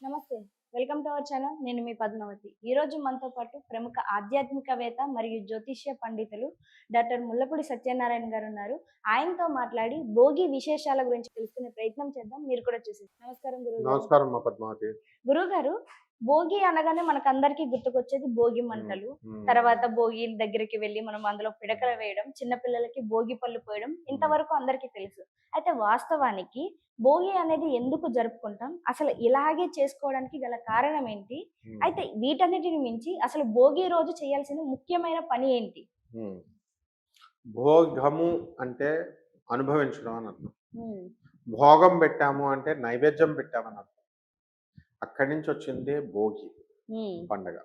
నమస్తే. Welcome to our channel. నేను మీ పద్మావతి. ఈరోజు మనతో పాటు ప్రముఖ ఆధ్యాత్మికవేత్త మరియు జ్యోతిష్య పండితులు డాక్టర్ ముల్లపూడి సత్యనారాయణ గారున్నారు. ఆయనతో మాట్లాడి భోగి విశేషాల గురించి తెలుసుకునే ప్రయత్నం చేద్దాం. మీరు కూడా చూసేయండి. నమస్కారం గురువుగారు. నమస్కారం మా పద్మావతి. గురువుగారు, భోగి అనగానే మనకందరికీ గుర్తుకొచ్చేది భోగి హ్మ్. మంటలు. హ్మ్. తర్వాత భోగి దగ్గరికి వెళ్లి మనం అందులో పిడకలు వేయడం, చిన్న పిల్లలకి భోగి పళ్ళు పోయడం హ్మ్. ఇంతవరకు అందరికీ తెలుసు. అయితే వాస్తవానికి భోగి అనేది ఎందుకు జరుపుకుంటాం? అసలు ఇలాగే చేసుకోవడానికి గల కారణం ఏంటి? హ్మ్. అయితే వీటన్నిటిని మించి అసలు భోగి రోజు చేయాల్సిన ముఖ్యమైన పని ఏంటి? హ్మ్. భోగము అంటే అనుభవించడం అని అర్థం. హ్మ్. భోగం పెట్టాము అంటే నైవేద్యం పెట్టామని అర్థం. అక్కడి నుంచి వచ్చిందే భోగి హ్మ్. పండగ.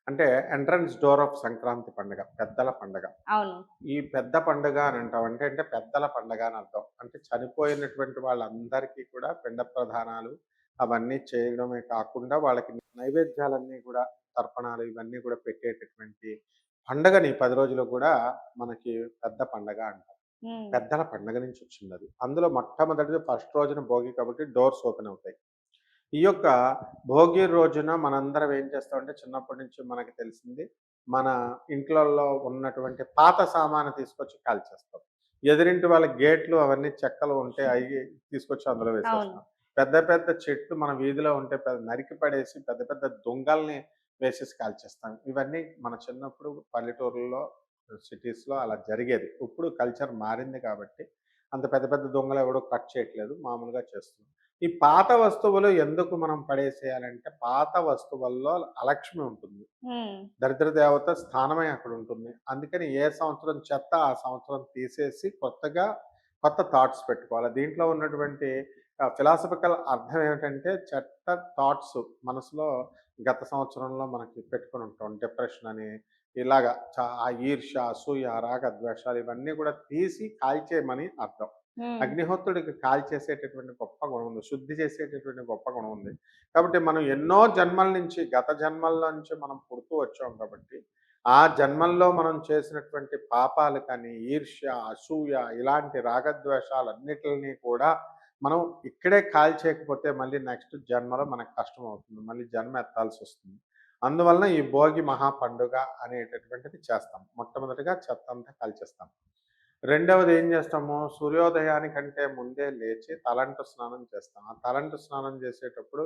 అంటే ఎంట్రన్స్ డోర్ ఆఫ్ సంక్రాంతి పండగ. పెద్దల పండగ. అవును. ఈ పెద్ద పండుగ అని అంటాం. అంటే పెద్దల పండగ అని అర్థం. అంటే చనిపోయినటువంటి వాళ్ళందరికీ కూడా పిండ ప్రదానాలు అవన్నీ చేయడమే కాకుండా వాళ్ళకి నైవేద్యాలన్నీ కూడా తర్పణాలు ఇవన్నీ కూడా పెట్టేటటువంటి పండగని 10 రోజులు కూడా మనకి పెద్ద పండగ అంటాం. హ్మ్. పెద్దల పండగ నుంచి వచ్చిందది. అందులో మొట్టమొదటిది ఫస్ట్ రోజున భోగి కాబట్టి డోర్స్ ఓపెన్ అవుతాయి. ఈ యొక్క భోగి రోజున మనందరం ఏం చేస్తామంటే చిన్నప్పటి నుంచి మనకి తెలిసింది మన ఇంట్లల్లో ఉన్నటువంటి పాత సామాను తీసుకొచ్చి కాల్చేస్తాం. ఎదురింటి వాళ్ళ గేట్లు అవన్నీ చెక్కలు ఉంటే అయి తీసుకొచ్చి అందులో అవును. వేసేస్తాం. పెద్ద పెద్ద చెట్లు మన వీధిలో ఉంటే నరికి పడేసి పెద్ద పెద్ద దుంగల్ని వేసేసి కాల్చేస్తాం. ఇవన్నీ మన చిన్నప్పుడు పల్లెటూరుల్లో, సిటీస్‌లో అలా జరిగేది. ఇప్పుడు కల్చర్ మారింది కాబట్టి అంత పెద్ద పెద్ద దొంగలు ఎవడు కట్ చేయట్లేదు. మామూలుగా చేస్తున్నాం. ఈ పాత వస్తువులు ఎందుకు మనం పడేసేయాలంటే, పాత వస్తువుల్లో అలక్ష్మి ఉంటుంది. హ్మ్. దరిద్ర దేవత స్థానమే అక్కడుంటుంది. అందుకని ఏ సంవత్సరం చెత్త ఆ సంవత్సరం తీసేసి కొత్త థాట్స్ పెట్టుకోవాలి. దీంట్లో ఉన్నటువంటి ఫిలాసఫికల్ అర్థం ఏమిటంటే, చెత్త థాట్స్ మనసులో గత సంవత్సరంలో మనకి పెట్టుకొనుంటాం. డిప్రెషన్ అని ఇలాగ ఆ ఈర్ష్య, అసూయ, రాగ, ద్వేషాలు ఇవన్నీ కూడా తీసి కాల్చేయమని అర్థం. హ్మ్. అగ్నిహోత్రుడికి కాల్చేసేటటువంటి గొప్ప గుణం ఉంది. శుద్ధి చేసేటటువంటి గొప్ప గుణం ఉంది. కాబట్టి మనం ఎన్నో జన్మల నుంచి గత జన్మల్లో నుంచి మనం పుడుతూ వచ్చాం కాబట్టి, ఆ జన్మల్లో మనం చేసినటువంటి పాపాలు కానీ, ఈర్ష్య, అసూయ ఇలాంటి రాగద్వేషాలన్నిటిని కూడా మనం ఇక్కడే కాల్చేయకపోతే మళ్ళీ నెక్స్ట్ జన్మలో మనకు కష్టమవుతుంది. మళ్ళీ జన్మ ఎత్తాల్సొస్తుంది. అందువలన ఈ భోగి మహా పండుగ అనేటటువంటిది చేస్తాం. మొట్టమొదటిగా చెత్తంతా కాల్చేస్తాం. రెండవది ఏం చేస్తాము, సూర్యోదయానికంటే ముందే లేచి తలంటు స్నానం చేస్తాం. ఆ తలంటు స్నానం చేసేటప్పుడు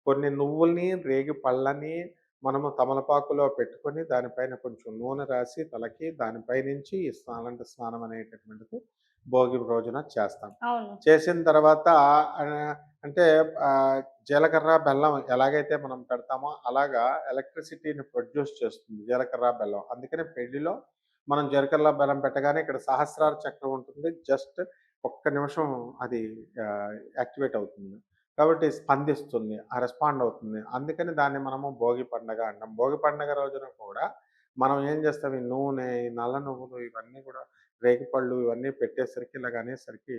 కొన్ని నువ్వుల్ని, రేగి పళ్ళని మనము తమలపాకులో పెట్టుకొని దానిపైన కొంచెం నూనె రాసి తలకి దానిపై నుంచి ఈ స్నానం అనేటటువంటిది భోగి రోజున చేస్తాం. అవును. చేసిన తర్వాత అంటే జీలకర్ర, బెల్లం ఎలాగైతే మనం పెడతామో అలాగా ఎలక్ట్రిసిటీని ప్రొడ్యూస్ చేస్తుంది జీలకర్ర, బెల్లం. అందుకని పెళ్లిలో మనం జీలకర్ర, బెల్లం పెట్టగానే ఇక్కడ సహస్రార చక్రం ఉంటుంది. జస్ట్ ఒక్క నిమిషం అది యాక్టివేట్ అవుతుంది. కాబట్టి స్పందిస్తుంది. రెస్పాండ్ అవుతుంది. అందుకని దాన్ని మనము భోగి పండగ అంటాం. భోగి పండగ రోజున కూడా మనం ఏం చేస్తాం, ఈ నూనె, ఈ నల్ల నువ్వులు ఇవన్నీ కూడా రేగిపళ్ళు ఇవన్నీ పెట్టేసరికి ఇలాగ అనేసరికి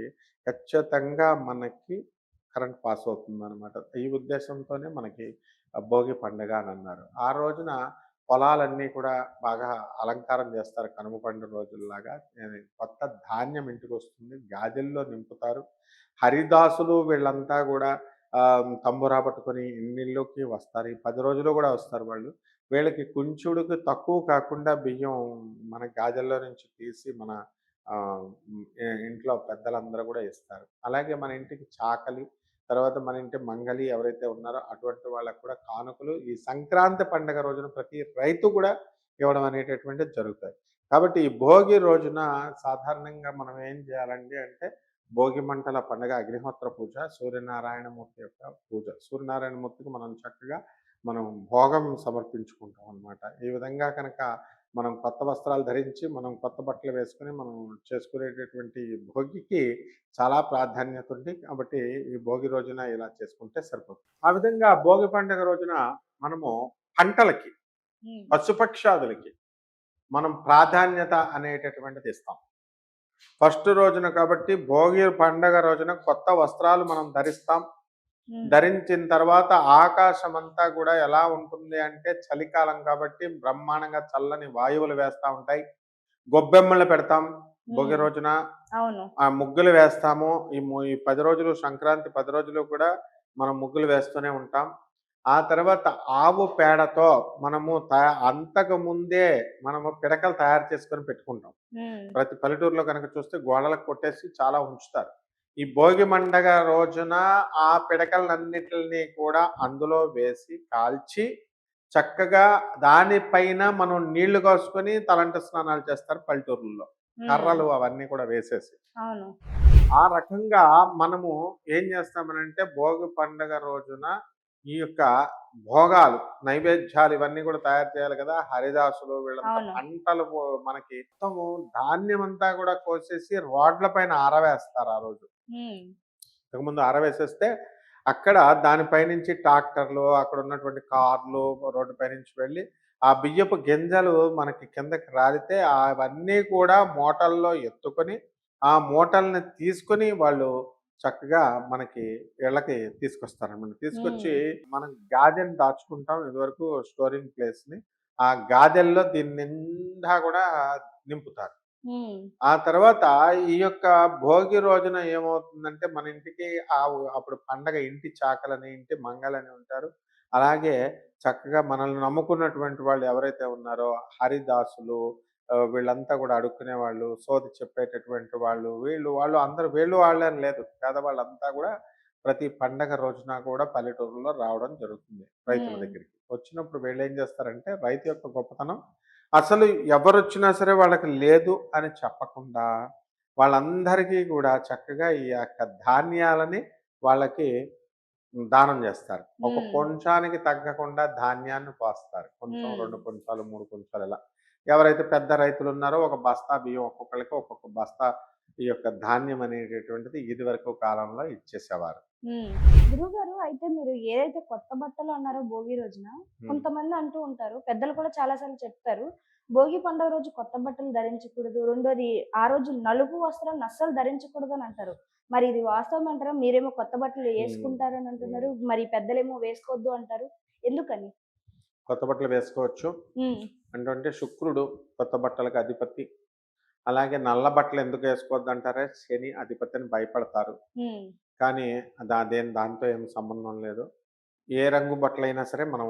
ఖచ్చితంగా మనకి కరెంట్ పాస్ అవుతుందనమాట. ఈ ఉద్దేశంతోనే మనకి భోగి పండుగ అని అన్నారు. ఆ రోజున పొలాలన్నీ కూడా బాగా అలంకారం చేస్తారు కనుమ పండుగ రోజుల్లాగా. కొత్త ధాన్యం ఇంటికొస్తుంది. గాదెల్లో నింపుతారు. హరిదాసులు వీళ్ళంతా గూడా తంబురా పట్టుకొని ఇన్నిళ్ళకి వస్తారు. ఈ 10 రోజులు గూడా వస్తారు వాళ్ళు. వీళ్ళకి కుంచుడుకి తక్కువ కాకుండా బియ్యం మన గాదెల్లో నుంచి తీసి మన ఇంట్లో పెద్దలందరూ గూడా ఇస్తారు. అలాగే మన ఇంటికి చాకలి, తర్వాత మన ఇంటి మంగలి ఎవరైతే ఉన్నారో అటువంటి వాళ్ళకి కూడా కానుకలు ఈ సంక్రాంతి పండుగ రోజున ప్రతి రైతు కూడా ఇవ్వడం అనేటటువంటిది జరుగుతాయి. కాబట్టి ఈ భోగి రోజున సాధారణంగా మనం ఏం చేయాలండి అంటే, భోగి మంటల పండుగ అగ్నిహోత్ర పూజ, సూర్యనారాయణమూర్తి యొక్క పూజ. సూర్యనారాయణమూర్తికి మనం చక్కగా మనం భోగం సమర్పించుకుంటాం అనమాట. ఈ విధంగా కనుక మనం కొత్త వస్త్రాలు ధరించి, మనం కొత్త బట్టలు వేసుకొని, మనం చేసుకునేటటువంటి భోగికి చాలా ప్రాధాన్యత ఉంది. కాబట్టి ఈ భోగి రోజున ఇలా చేసుకుంటే సరిపోతుంది. ఆ విధంగా భోగి పండుగ రోజున మనము పంటలకి, హ్మ్. పశుపక్షాదులకి మనం ప్రాధాన్యత అనేటటువంటిది ఇస్తాం. ఫస్ట్ రోజున కాబట్టి భోగి పండగ రోజున కొత్త వస్త్రాలు మనం ధరిస్తాం. హ్మ్. ధరించిన తర్వాత ఆకాశమంతా గూడా ఎలా ఉంటుంది అంటే చలికాలం కాబట్టి బ్రహ్మాండంగా చల్లని వాయువులు వేస్తా ఉంటాయి. గొబ్బెమ్మలు పెడతాం భోగి హ్మ్. రోజున. అవును. ముగ్గులు వేస్తాము. ఈ 10 రోజులు సంక్రాంతి 10 రోజులు కూడా మనం ముగ్గులు వేస్తూనే ఉంటాం. ఆ తర్వాత ఆవు పేడతో మనము అంతకు ముందే మనము పిడకలు తయారు చేసుకొని పెట్టుకుంటాం. హ్మ్. ప్రతి పల్లెటూరులో గనక చూస్తే గోడలకు కొట్టేసి చాలా ఉంచుతారు. ఈ భోగి పండగ రోజున ఆ పిడకలన్నిటిని కూడా అందులో వేసి కాల్చి, చక్కగా దానిపైన మనం నీళ్లు కాసుకొని తలంటు స్నానాలు చేస్తారు పల్లెటూరుల్లో. హ్మ్. కర్రలు అవన్నీ కూడా వేసేసి. అవును. ఆ రకంగా మనము ఏం చేస్తామనంటే భోగి పండగ రోజున ఈ యొక్క భోగాలు, నైవేద్యాలు ఇవన్నీ కూడా తయారు చేయాలి కదా! హరిదాసులు వీళ్ళంతా అవును. పంటలు మనకి మొత్తము ధాన్యమంతా కూడా కోసేసి రోడ్ల పైన ఆరవేస్తారు ఆ రోజు. హ్మ్. ఇంతకుముందు ఆరవేసేస్తే అక్కడ దానిపై నుంచి ట్రాక్టర్లు, అక్కడ ఉన్నటువంటి కార్లు రోడ్డు పైనుంచి వెళ్ళి, ఆ బియ్యపు గింజలు మనకి కిందకి రాలితే అవన్నీ కూడా మూటల్లో ఎత్తుకొని, ఆ మూటల్ని తీసుకొని వాళ్ళు చక్కగా మనకి ఇళ్ళకి తీసుకొస్తారనమాట. తీసుకొచ్చి హ్మ్. మనం గాదెని దాచుకుంటాం ఇదివరకు స్టోరింగ్ ప్లేస్‌ని. ఆ గాదెల్లో దీని నిండా గూడా నింపుతారు. హ్మ్. ఆ తర్వాత ఈ యొక్క భోగి రోజున ఏమవుతుందంటే మన ఇంటికి అప్పుడు పండగ ఇంటి చాకలని, ఇంటి మంగలని ఉంటారు. అలాగే చక్కగా మనల్ని నమ్ముకున్నటువంటి వాళ్ళు ఎవరైతే ఉన్నారో హరిదాసులు వీళ్ళంతా కూడా అడుక్కునేవాళ్ళు, సోది చెప్పేటటువంటి వాళ్ళు, వాళ్ళు అందరూ వీళ్ళు వాళ్ళే అని లేదు. పేదవాళ్ళంతా కూడా ప్రతి పండగ రోజున కూడా పల్లెటూరులో రావడం జరుగుతుంది రైతుల హ్మ్. దగ్గరికి. వచ్చినప్పుడు వీళ్ళేం చేస్తారంటే రైతు యొక్క గొప్పతనం అసలు ఎవరొచ్చినా సరే వాళ్ళకి లేదు అని చెప్పకుండా, వాళ్ళందరికీ గూడా చక్కగా ఈ యొక్క ధాన్యాలని వాళ్ళకి దానం జేస్తారు. ఒక హ్మ్. కొంచానికి తగ్గకుండా ధాన్యాన్ని పోస్తారు. కొంచెం, హ్మ్. 2 కొంచాలు, 3 కొంచాలు ఇలా. ఎవరైతే పెద్ద రైతులున్నారో ఒక బస్తా బియ్యం ఒక్కొక్కళ్ళకి ఒక్కొక్క బస్తా ఈ యొక్క ధాన్యం అనేటటువంటిది ఇదివరకు కాలంలో ఇచ్చేసేవారు. హ్మ్. గురువుగారు అయితే మీరు ఏదైతే కొత్త బట్టలు అన్నారో భోగి రోజున, హ్మ్. కొంతమంది అంటూ ఉంటారు, పెద్దలు కూడా చాలా సార్లు చెప్తారు. భోగి పండుగ రోజు కొత్త బట్టలు ధరించకూడదు. రెండోది ఆ రోజు నలుపు వస్త్రాలను అస్సలు ధరించకూడదు అని అంటారు. మరి ఇది వాస్తవం అంటారా? మీరేమో కొత్త బట్టలు హ్మ్. యేసుకుంటారని హ్మ్. అంటున్నారు. మరి పెద్దలేమో వేసుకోవద్దు అంటారు. ఎందుకని? కొత్త బట్టలు వేసుకోవచ్చు. హ్మ్. అంటే శుక్రుడు కొత్త బట్టలకు అధిపతి. అలాగే నల్ల బట్టలు ఎందుకు వేసుకోవద్దంటారా? శని అధిపతి అని భయపడతారు. హ్మ్. కానీ దాంతో ఏం సంబంధం లేదు. ఏ రంగు బట్టలైనా సరే మనం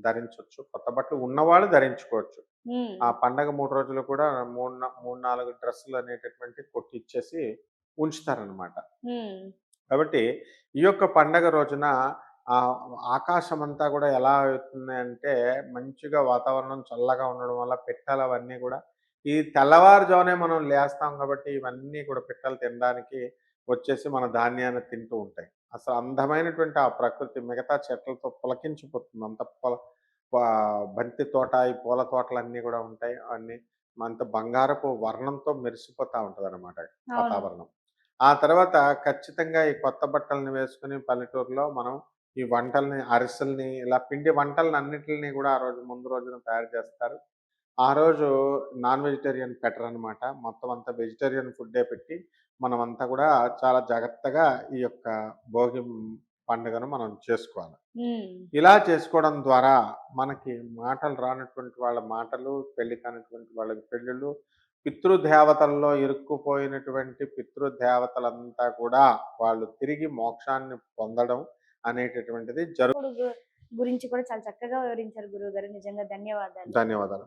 ధరించొచ్చు. కొత్త బట్టలు ఉన్నవాళ్ళు ధరించుకోవచ్చు. హ్మ్. ఆ పండగ 3 రోజులు కూడా 3, 4 డ్రెస్సులు అనేటటువంటివి కుట్టిచ్చేసి ఉంచుతారనమాట. హ్మ్. కాబట్టి ఈ యొక్క పండగ రోజున ఆహ్, ఆకాశమంతా గూడా ఎలా అవుతుంది అంటే, మంచిగా వాతావరణం చల్లగా ఉండడం వల్ల పిట్టలవన్నీ గూడా ఈ తెల్లవారుజామునే మనం లేస్తాం కాబట్టి, ఇవన్నీ కూడా పిట్టలు తినడానికి వచ్చేసి మన ధాన్యాన్ని తింటూ ఉంటాయి. అసలు అందమైనటువంటి ఆ ప్రకృతి మిగతా చెట్లతో పులకించిపోతుంది. అంత పా బంతి తోట, ఈ పూల తోటలన్నీ గూడా ఉంటాయి. అన్నీ అంత బంగారపు వర్ణంతో మెరిసిపోతా ఉంటదనమాట అవును. వాతావరణం. ఆ తర్వాత ఖచ్చితంగా ఈ కొత్త బట్టల్ని వేసుకొని పల్లెటూరులో మనం ఈ వంటల్ని, అరిసెల్ని ఇలా పిండి వంటలనన్నిటిని గూడా ఆ రోజు ముందు రోజున తయారు చేస్తారు. ఆ రోజు నాన్ వెజిటేరియన్ పెట్టరనమాట. మొత్తం అంతా వెజిటేరియన్ ఫుడ్డే పెట్టి మనమంతా గూడా చాలా జాగ్రత్తగా ఈ యొక్క భోగి పండుగను మనం చేసుకోవాలి. హ్మ్. ఇలా చేసుకోవడం ద్వారా మనకి మాటలు రానటువంటి వాళ్ళ మాటలు, పెళ్లి కానటువంటి వాళ్ళకి పెళ్ళిళ్ళు, పితృదేవతల్లో ఇరుక్కుపోయినటువంటి పితృదేవతలంతా కూడా వాళ్ళు తిరిగి మోక్షాన్ని పొందడం అనేటటువంటిది ఇప్పుడు గురించి కూడా చాలా చక్కగా వివరించారు గురువుగారు. నిజంగా ధన్యవాదాలు. ధన్యవాదాలు.